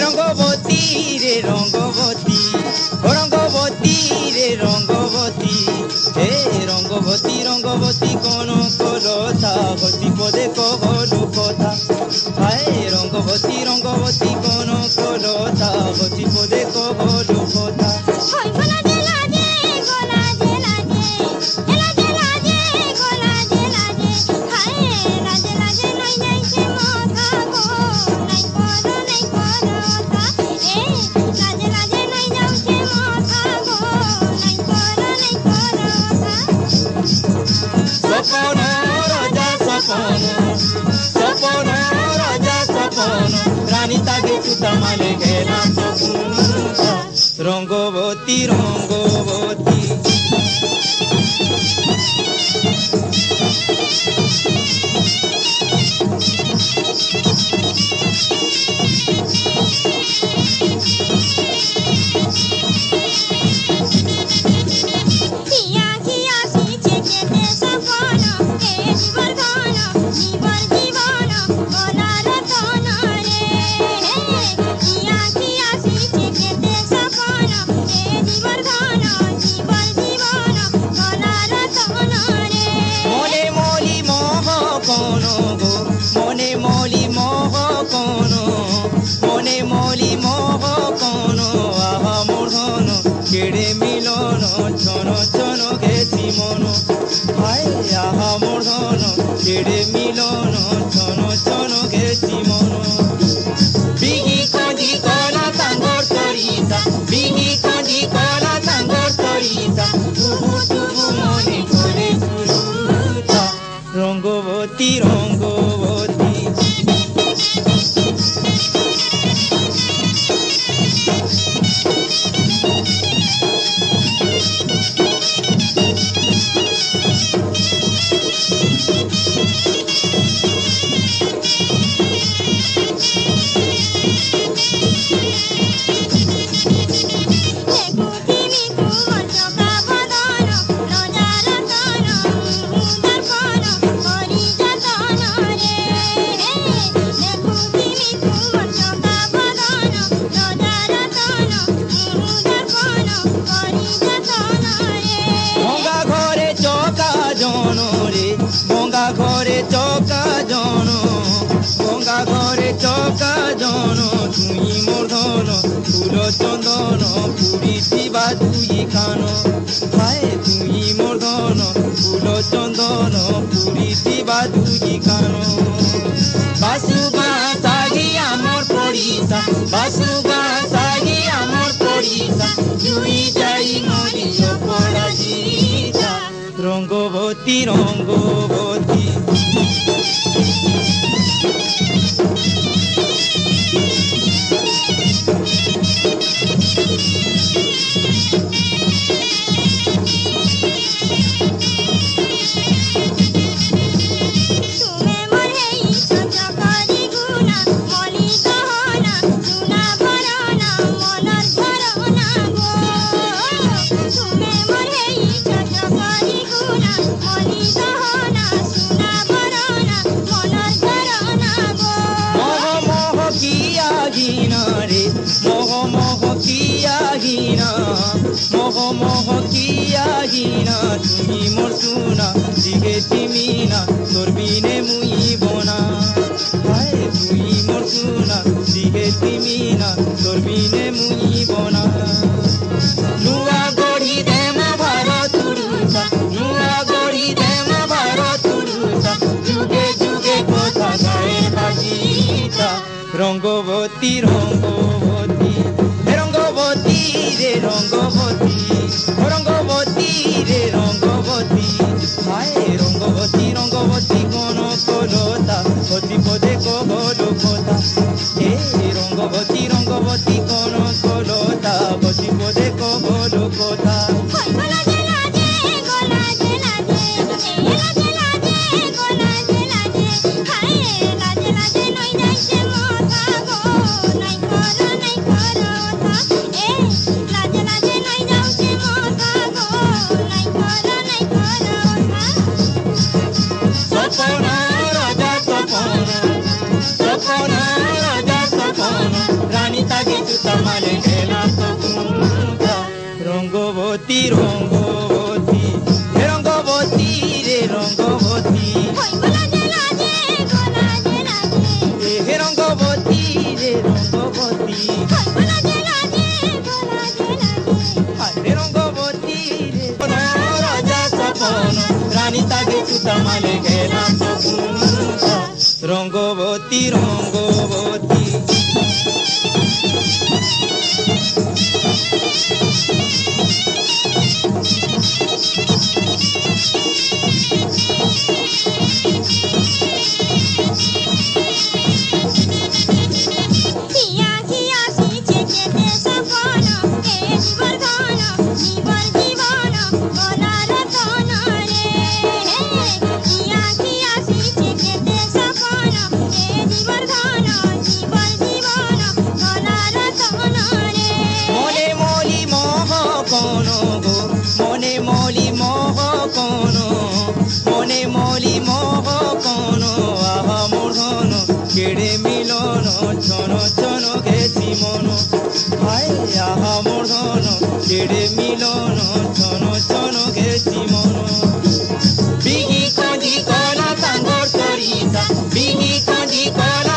রঙ্গবতী রে রঙ্গবতী, রঙ্গবতী রে রঙ্গবতী, হে রঙ্গবতী রঙ্গবতী কোন কলতা গতি পদে কহলু কথা, হায় রঙ্গবতী রঙ্গবতী কোন কলতা গতি পদে কহলু কথা। সপন রাজা সপন, সপন রাজা সপন, রানী তাকে সুতা মানে গেলা সপুনতা, রঙ্গবতী রঙ্গবতী। মনে মলি মোহ কোন, মনে মলি মোহ কোন, আহা মোর ধন কেড়ে মিলন ছন ছন গেছি মন, হায় আহা মোর ধন কেড়ে মিলন ছন ছন গেছি মন। বিহি কাঁদি কলা সাঙ্গর করিতা, বিহি কাঁদি কলা সাঙ্গর করিতা, তুবু তুবু মনে করে সুরুতা, রঙ্গবতী রঙ্গবতী। গঙ্গা ঘরে চকা জন, গঙ্গা ঘরে চকা জন, তুই মোর ধন ফুল চন্দন পুরিଥିବା দুই খান, হায় তুই মোর ধন ফুল চন্দন পুরিଥିବା দুই খান। বাসুগা সাগি আমার পড়িসা, বাসুগা সাগি আমার পড়িসা, জুই যাই মরি অপরাজিতা, রঙ্গবতী রঙ্গবতী। মোহ মোহ কিয়া গিনা, মোহ মোহ কিয়া গিনা, তুমি মোর সুনা দিগে তিমি না, তোর বিনে মুই বনা, হায় তুই মোর সুনা দিগে তিমি না, তোর বিনে মুই বনা। নুয়া গড়ি দেম ভারত উড়ুতা, নুয়া গড়ি দেম ভারত উড়ুতা, যুগে যুগে কথা গায়ে বাজিতা, রঙ্গবতী রঙ্গবতী, রঙ্গবতী রে রঙ্গবতী, রঙ্গবতী রে রঙ্গবতী, হায় রঙ্গবতী রঙ্গবতী কোন কলতা গতি পদে কহলু কথা, হে রঙ্গবতী রঙ্গবতী কোন কলতা গতি পদে কহলু কথা। সপন রাজা সপন, সপন জুতা মালে গেলাম তো ঘুমটা রঙ্গবতী রঙ্গবতী হে রঙ্গবতী রে রঙ্গবতী হে রঙ্গবতী রে রঙ্গবতী রে রঙ্গবতী রে রাজা সপন রানী তাগে জুতা মালে গেলাম তো ঘুমটা রঙ্গবতী রঙ্গবতী মনে মলি মোহ কোন মনে মলি মোহ কোন আহা মোহন কেড়ে মিলন ছন ছন গেছি মন হায় আহা মোহন কেড়ে মিলন ছন ছন গেছি মন বিহি খঞ্জি কলা সাঙ্গর সরিষা বিহি খঞ্জি কলা